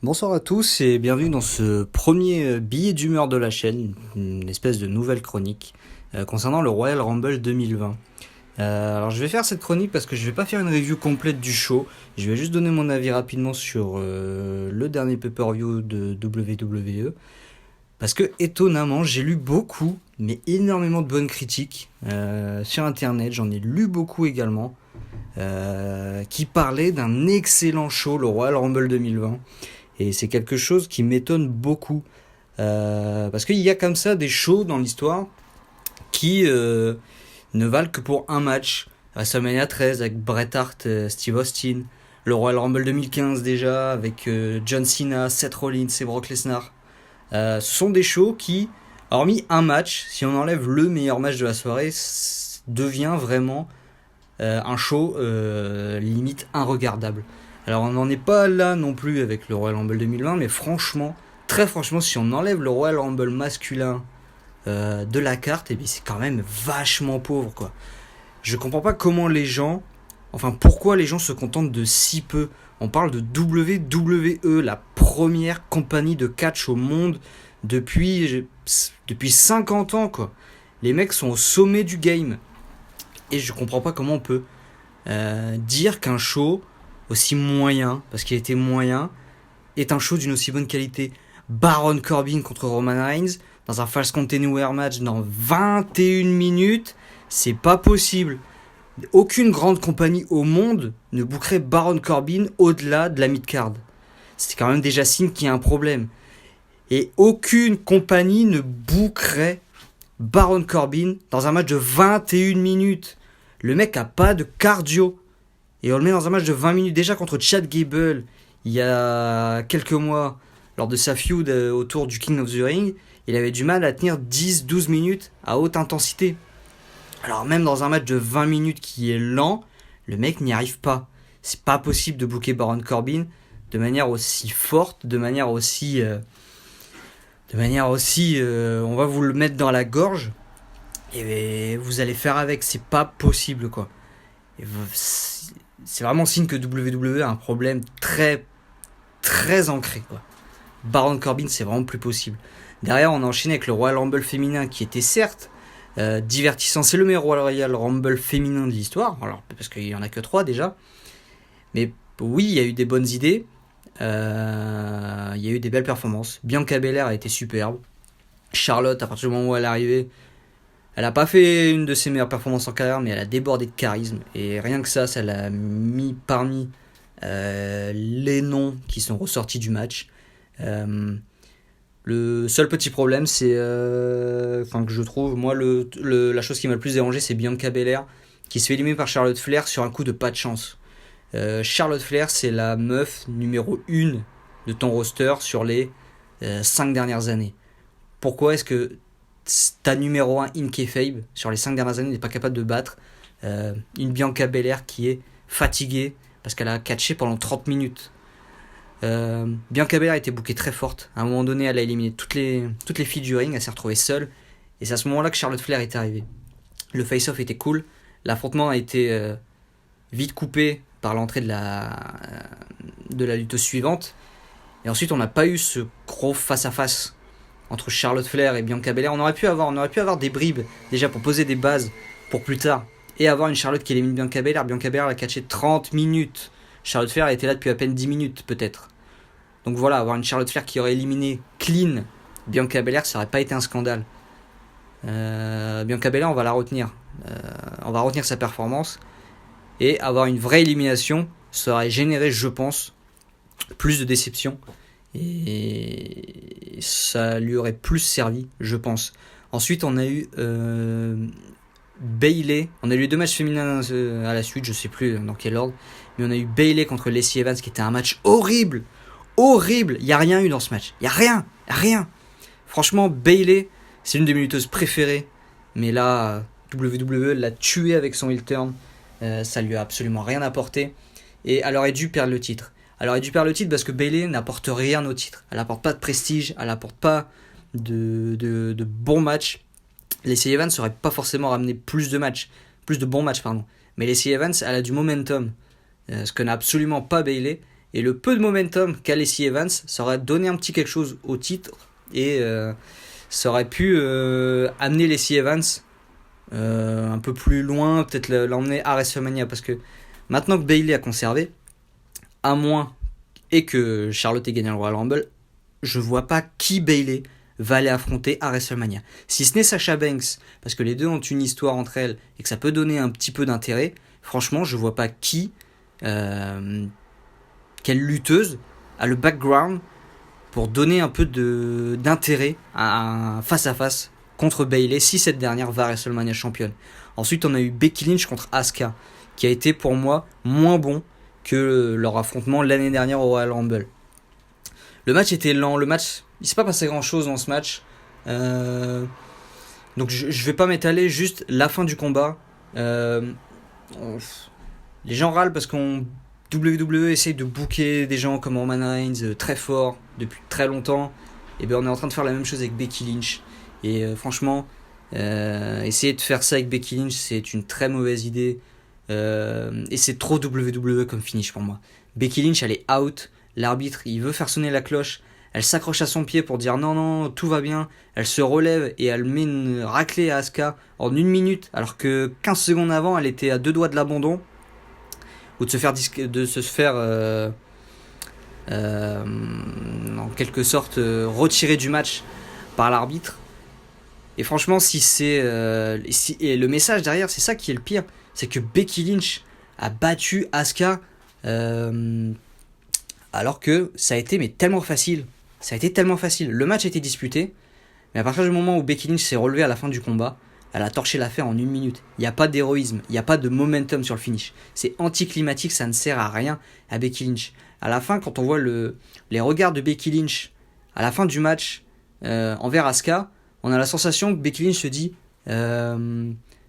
Bonsoir à tous et bienvenue dans ce premier billet d'humeur de la chaîne, une espèce de nouvelle chronique concernant le Royal Rumble 2020. Alors je vais faire cette chronique parce que je vais pas faire une review complète du show, je vais juste donner mon avis rapidement sur le dernier pay-per-view de WWE. Parce que étonnamment j'ai lu beaucoup, mais énormément de bonnes critiques sur internet, j'en ai lu beaucoup également, qui parlaient d'un excellent show, le Royal Rumble 2020. Et c'est quelque chose qui m'étonne beaucoup. Parce qu'il y a comme ça des shows dans l'histoire qui ne valent que pour un match. WrestleMania 13 avec Bret Hart, Steve Austin. Le Royal Rumble 2015 déjà avec John Cena, Seth Rollins et Brock Lesnar. Ce sont des shows qui, hormis un match, si on enlève le meilleur match de la soirée, devient vraiment un show limite inregardable. Alors on n'en est pas là non plus avec le Royal Rumble 2020, mais franchement, très franchement, si on enlève le Royal Rumble masculin de la carte, et bien c'est quand même vachement pauvre quoi. Je comprends pas comment les gens, enfin pourquoi les gens se contentent de si peu. On parle de WWE, la première compagnie de catch au monde depuis 50 ans quoi. Les mecs sont au sommet du game. Et je comprends pas comment on peut dire qu'un show aussi moyen, parce qu'il était moyen, est un show d'une aussi bonne qualité. Baron Corbin contre Roman Reigns, dans un Falls Count Anywhere match dans 21 minutes, c'est pas possible. Aucune grande compagnie au monde ne bookerait Baron Corbin au-delà de la mid-card. C'est quand même déjà signe qu'il y a un problème. Et aucune compagnie ne bookerait Baron Corbin dans un match de 21 minutes. Le mec a pas de cardio. Et on le met dans un match de 20 minutes déjà contre Chad Gable il y a quelques mois, lors de sa feud autour du King of the Ring. Il avait du mal à tenir 10-12 minutes à haute intensité. Alors même dans un match de 20 minutes qui est lent, le mec n'y arrive pas. C'est pas possible de booker Baron Corbin de manière aussi forte, de manière aussi on va vous le mettre dans la gorge et vous allez faire avec. C'est pas possible quoi. C'est vraiment signe que WWE a un problème très très ancré quoi. Baron Corbin c'est vraiment plus possible. Derrière on a enchaîné avec le Royal Rumble féminin qui était certes divertissant. C'est le meilleur Royal Rumble féminin de l'histoire, alors parce qu'il y en a que 3 déjà. Mais oui, il y a eu des bonnes idées, il y a eu des belles performances. Bianca Belair a été superbe. Charlotte, à partir du moment où elle est arrivée, elle a pas fait une de ses meilleures performances en carrière, mais elle a débordé de charisme. Et rien que ça l'a mis parmi les noms qui sont ressortis du match. Le seul petit problème, c'est, que je trouve, moi, la chose qui m'a le plus dérangé, c'est Bianca Belair, qui se fait éliminer par Charlotte Flair sur un coup de pas de chance. Charlotte Flair, c'est la meuf numéro 1 de ton roster sur les 5 dernières années. Pourquoi est-ce que ta numéro 1 in kayfabe sur les 5 dernières années n'est pas capable de battre une Bianca Belair qui est fatiguée parce qu'elle a catché pendant 30 minutes. Bianca Belair a été bookée très forte. À un moment donné, elle a éliminé toutes les filles du ring. Elle s'est retrouvée seule. Et c'est à ce moment-là que Charlotte Flair est arrivée. Le face-off était cool. L'affrontement a été vite coupé par l'entrée de la lutte suivante. Et ensuite, on n'a pas eu ce gros face-à-face entre Charlotte Flair et Bianca Belair. On aurait pu avoir des bribes déjà pour poser des bases pour plus tard. Et avoir une Charlotte qui élimine Bianca Belair. Bianca Belair a catché 30 minutes. Charlotte Flair était là depuis à peine 10 minutes peut-être. Donc voilà, avoir une Charlotte Flair qui aurait éliminé clean Bianca Belair, ça aurait pas été un scandale. Bianca Belair, on va la retenir. On va retenir sa performance. Et avoir une vraie élimination, ça aurait généré, je pense, plus de déception. Et ça lui aurait plus servi, je pense. Ensuite, on a eu Bayley. On a eu 2 matchs féminins à la suite, je sais plus dans quel ordre. Mais on a eu Bayley contre Lacey Evans qui était un match horrible. Horrible. Il n'y a rien eu dans ce match. Il n'y a rien. Franchement, Bayley, c'est une de mes lutteuses préférées. Mais là, WWE l'a tué avec son heel turn. Ça lui a absolument rien apporté. Et elle aurait dû perdre le titre. Parce que Bayley n'apporte rien au titre. Elle n'apporte pas de prestige. Elle n'apporte pas de bons matchs. Lacey Evans n'aurait pas forcément ramené plus de bons matchs. Mais Lacey Evans, elle a du momentum. Ce que n'a absolument pas Bayley. Et le peu de momentum qu'a Lacey Evans, ça aurait donné un petit quelque chose au titre. Et ça aurait pu amener Lacey Evans un peu plus loin, peut-être l'emmener à WrestleMania. Parce que maintenant que Bayley a conservé, à moins et que Charlotte ait gagné le Royal Rumble, je vois pas qui Bayley va aller affronter à WrestleMania. Si ce n'est Sasha Banks, parce que les deux ont une histoire entre elles et que ça peut donner un petit peu d'intérêt, franchement, je vois pas quelle lutteuse a le background pour donner un peu d'intérêt à un face-à-face contre Bayley si cette dernière va à WrestleMania championne. Ensuite, on a eu Becky Lynch contre Asuka, qui a été pour moi moins bon que leur affrontement l'année dernière au Royal Rumble. Le match était lent, il s'est pas passé grand chose dans ce match. Donc je vais pas m'étaler, juste la fin du combat. Les gens râlent parce qu'on WWE essaye de booker des gens comme Roman Reigns très fort depuis très longtemps. Et bien on est en train de faire la même chose avec Becky Lynch. Et franchement, essayer de faire ça avec Becky Lynch, c'est une très mauvaise idée. Et c'est trop WWE comme finish pour moi. Becky Lynch, elle est out. L'arbitre, il veut faire sonner la cloche. Elle s'accroche à son pied pour dire non, tout va bien. Elle se relève et elle met une raclée à Asuka en 1 minute, alors que 15 secondes avant, elle était à 2 doigts de l'abandon. Ou de se faire en quelque sorte retirer du match par l'arbitre. Et franchement, et le message derrière, c'est ça qui est le pire, c'est que Becky Lynch a battu Asuka alors que ça a été tellement facile. Ça a été tellement facile. Le match a été disputé, mais à partir du moment où Becky Lynch s'est relevée à la fin du combat, elle a torché l'affaire en 1 minute. Il n'y a pas d'héroïsme, il n'y a pas de momentum sur le finish. C'est anticlimatique, ça ne sert à rien à Becky Lynch. À la fin, quand on voit les regards de Becky Lynch à la fin du match envers Asuka, on a la sensation que Becky Lynch se dit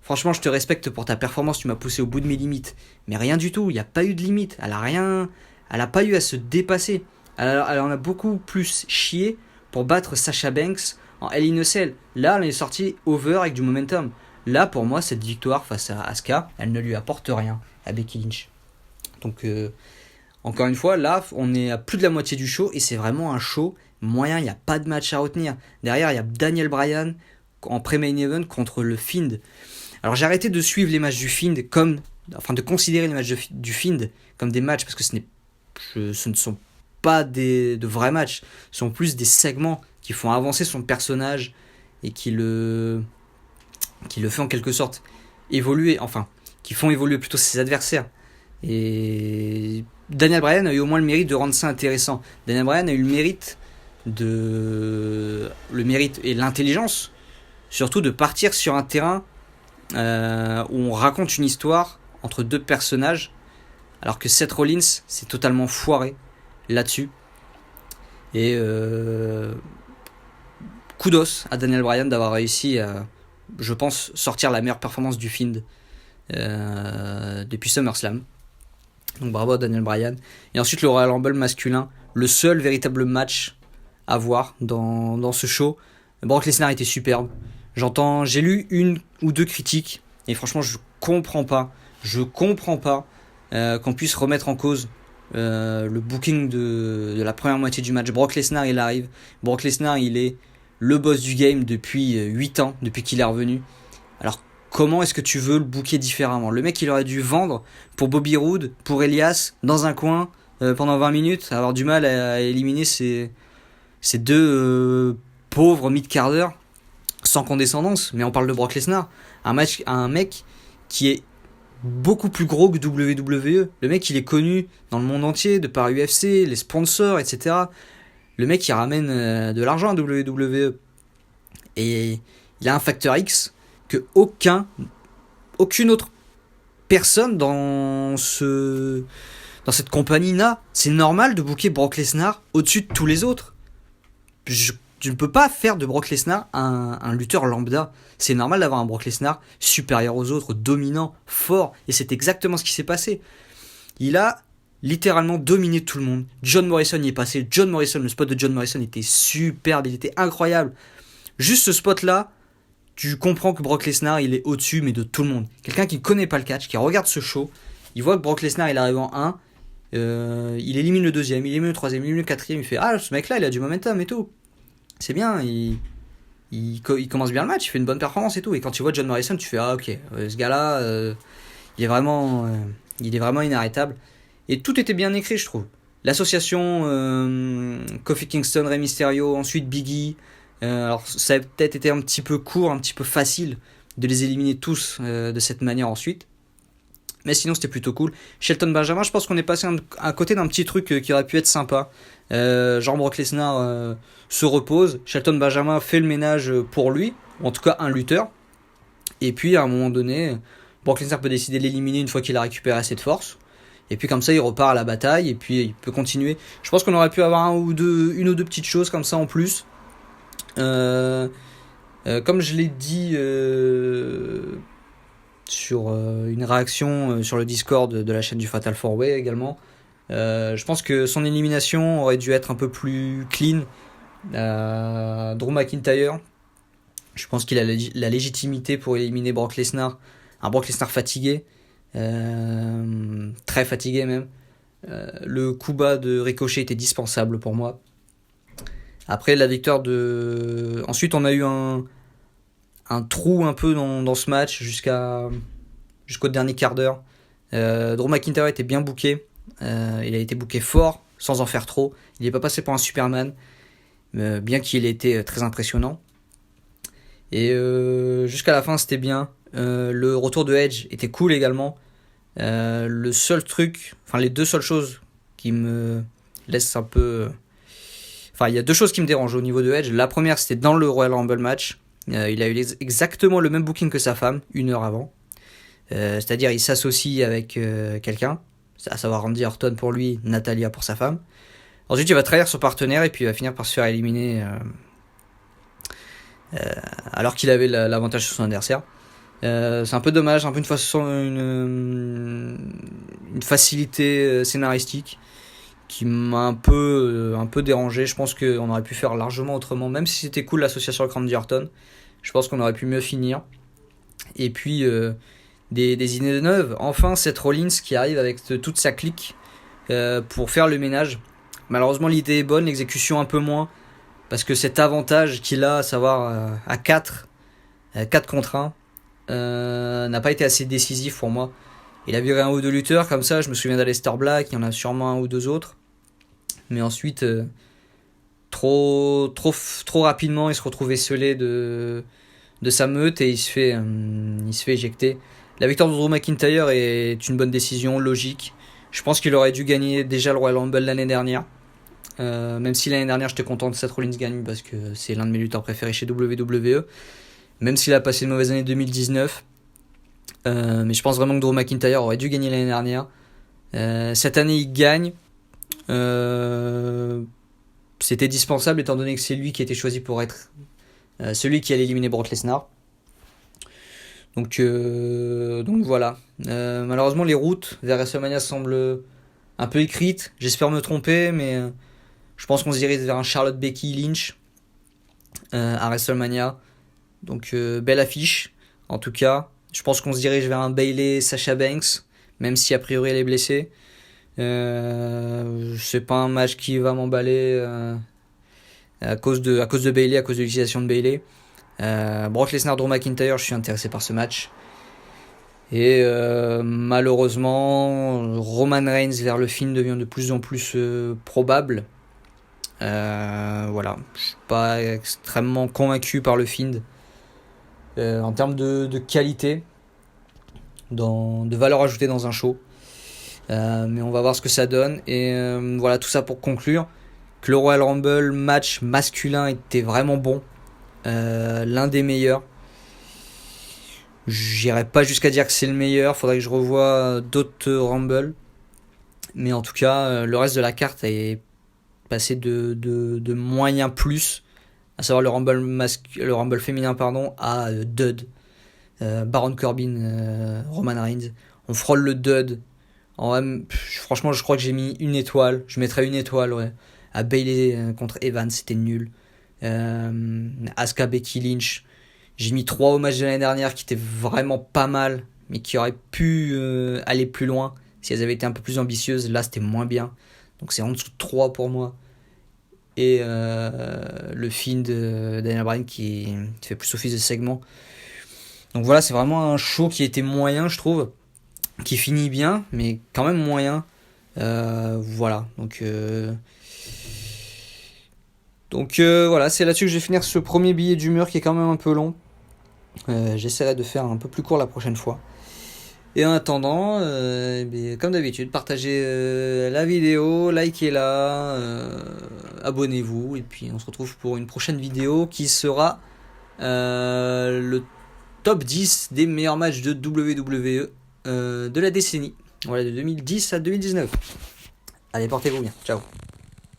franchement, je te respecte pour ta performance, tu m'as poussé au bout de mes limites. Mais rien du tout, il n'y a pas eu de limite. Elle n'a pas eu à se dépasser. Elle en a beaucoup plus chié pour battre Sasha Banks en Hell in a Cell. Là, elle est sortie over avec du momentum. Là, pour moi, cette victoire face à Asuka, elle ne lui apporte rien à Becky Lynch. Donc, encore une fois, là, on est à plus de la moitié du show et c'est vraiment un show moyen. Il n'y a pas de match à retenir. Derrière, il y a Daniel Bryan en pré-main event contre le Fiend. Alors, j'ai arrêté de suivre les matchs du Fiend de considérer les matchs du Fiend comme des matchs parce que ce ne sont pas de vrais matchs, ce sont plus des segments qui font avancer son personnage et qui le fait en quelque sorte évoluer, qui font évoluer plutôt ses adversaires. Et Daniel Bryan a eu au moins le mérite de rendre ça intéressant. Daniel Bryan a eu le mérite et l'intelligence surtout de partir sur un terrain où on raconte une histoire entre deux personnages, alors que Seth Rollins s'est totalement foiré là-dessus. Et kudos à Daniel Bryan d'avoir réussi à, je pense, sortir la meilleure performance du Fiend depuis SummerSlam. Donc bravo à Daniel Bryan. Et ensuite le Royal Rumble masculin, le seul véritable match à voir dans ce show. Brock Lesnar était superbe. J'ai lu 1 ou 2 critiques et franchement je comprends pas qu'on puisse remettre en cause le booking de la première moitié du match. Brock Lesnar il arrive. Brock Lesnar il est le boss du game depuis 8 ans, depuis qu'il est revenu. Alors comment est-ce que tu veux le booker différemment ? Le mec il aurait dû vendre pour Bobby Roode, pour Elias, dans un coin pendant 20 minutes, avoir du mal à éliminer ces deux pauvres mid-carders sans condescendance. Mais on parle de Brock Lesnar, un mec qui est beaucoup plus gros que WWE. Le mec il est connu dans le monde entier de par UFC, les sponsors, etc. Le mec il ramène de l'argent à WWE et il a un facteur X que aucune autre personne dans cette compagnie n'a. C'est normal de booker Brock Lesnar au-dessus de tous les autres. Tu ne peux pas faire de Brock Lesnar un lutteur lambda. C'est normal d'avoir un Brock Lesnar supérieur aux autres, dominant, fort. Et c'est exactement ce qui s'est passé. Il a littéralement dominé tout le monde. John Morrison y est passé. Le spot de John Morrison était superbe, il était incroyable. Juste ce spot-là, tu comprends que Brock Lesnar, il est au-dessus, mais de tout le monde. Quelqu'un qui ne connaît pas le catch, qui regarde ce show, il voit que Brock Lesnar, il arrive en 1, Il élimine le deuxième, il élimine le troisième, il élimine le quatrième. Il fait ah, ce mec-là, il a du momentum et tout. C'est bien, il commence bien le match, il fait une bonne performance et tout. Et quand tu vois John Morrison, tu fais ah, ok, ce gars-là, il est vraiment inarrêtable. Et tout était bien écrit, je trouve. L'association Kofi Kingston, Rey Mysterio, ensuite Biggie. Alors ça a peut-être été un petit peu court, un petit peu facile de les éliminer tous de cette manière ensuite. Mais sinon c'était plutôt cool. Shelton Benjamin, je pense qu'on est passé à côté d'un petit truc qui aurait pu être sympa. Genre Brock Lesnar se repose. Shelton Benjamin fait le ménage pour lui, ou en tout cas un lutteur. Et puis à un moment donné, Brock Lesnar peut décider de l'éliminer une fois qu'il a récupéré assez de force. Et puis comme ça, il repart à la bataille et puis il peut continuer. Je pense qu'on aurait pu avoir une ou deux petites choses comme ça en plus. Comme je l'ai dit sur une réaction sur le Discord de la chaîne du Fatal 4-Way également, je pense que son élimination aurait dû être un peu plus clean. Drew McIntyre, je pense qu'il a la légitimité pour éliminer Brock Lesnar. Un Brock Lesnar fatigué. Très fatigué même. Le coup bas de Ricochet était dispensable pour moi. Après la victoire de... Ensuite on a eu un trou un peu dans ce match jusqu'au dernier quart d'heure. Drew McIntyre était bien booké. Il a été booké fort, sans en faire trop. Il n'est pas passé pour un Superman, bien qu'il ait été très impressionnant. Et jusqu'à la fin c'était bien. Le retour de Edge était cool également. Le seul truc, enfin les deux seules choses qui me laissent un peu... Enfin, il y a deux choses qui me dérangent au niveau de Edge. La première, c'était dans le Royal Rumble match. Il a eu exactement le même booking que sa femme, une heure avant. C'est-à-dire, il s'associe avec quelqu'un, à savoir Randy Orton pour lui, Natalia pour sa femme. Ensuite, il va trahir son partenaire et puis il va finir par se faire éliminer alors qu'il avait l'avantage sur son adversaire. C'est un peu dommage, un peu une facilité scénaristique qui m'a un peu dérangé. Je pense qu'on aurait pu faire largement autrement, même si c'était cool l'association avec Randy Orton. Je pense qu'on aurait pu mieux finir. Et puis des idées neuves. Enfin, Seth Rollins qui arrive avec toute sa clique pour faire le ménage. Malheureusement, l'idée est bonne, l'exécution un peu moins, parce que cet avantage qu'il a, à savoir à 4 contre 1, n'a pas été assez décisif pour moi. Il a viré un ou deux lutteurs comme ça, je me souviens d'Aleister Black, il y en a sûrement un ou deux autres. Mais ensuite, trop rapidement, il se retrouvait scellé de sa meute et il se fait éjecter. La victoire de Drew McIntyre est une bonne décision, logique. Je pense qu'il aurait dû gagner déjà le Royal Rumble l'année dernière. Même si l'année dernière j'étais content que Seth Rollins gagne parce que c'est l'un de mes lutteurs préférés chez WWE. Même s'il a passé une mauvaise année 2019. Mais je pense vraiment que Drew McIntyre aurait dû gagner l'année dernière. Cette année il gagne. C'était dispensable étant donné que c'est lui qui a été choisi pour être celui qui allait éliminer Brock Lesnar. Donc voilà. Malheureusement les routes vers WrestleMania semblent un peu écrites. J'espère me tromper, mais je pense qu'on se dirige vers un Charlotte Becky Lynch à WrestleMania. Donc belle affiche en tout cas. Je pense qu'on se dirige vers un Bayley Sasha Banks, même si a priori elle est blessée. C'est pas un match qui va m'emballer à cause de Bayley, à cause de l'utilisation de Bayley. Brock Lesnar, Drew McIntyre, je suis intéressé par ce match. Et malheureusement, Roman Reigns vers le film devient de plus en plus probable. Voilà, je suis pas extrêmement convaincu par le Fiend en termes de qualité, de valeur ajoutée dans un show. Mais on va voir ce que ça donne. Et voilà, tout ça pour conclure que le Royal Rumble match masculin était vraiment bon, l'un des meilleurs. J'irai pas jusqu'à dire que c'est le meilleur, faudrait que je revoie d'autres Rumble, mais en tout cas le reste de la carte est passé de moyen plus, à savoir le Rumble féminin à dud. Baron Corbin, Roman Reigns, on frôle le dud. Franchement, je crois que j'ai mis une étoile. Je mettrais une étoile, ouais. À Bayley contre Evans, c'était nul. Asuka, Becky Lynch, j'ai mis 3 au match de l'année dernière qui étaient vraiment pas mal, mais qui auraient pu aller plus loin Si elles avaient été un peu plus ambitieuses, là c'était moins bien. Donc c'est en dessous de 3 pour moi. Et le film de Daniel Bryan qui fait plus office de segment. Donc voilà, c'est vraiment un show qui était moyen, je trouve. Qui finit bien, mais quand même moyen. Voilà, donc voilà, c'est là-dessus que je vais finir ce premier billet d'humeur qui est quand même un peu long. J'essaierai de faire un peu plus court la prochaine fois. Et en attendant, comme d'habitude, partagez la vidéo, likez-la, abonnez-vous, et puis on se retrouve pour une prochaine vidéo qui sera le top 10 des meilleurs matchs de WWE de la décennie. Voilà, de 2010 à 2019. Allez, portez-vous bien. Ciao.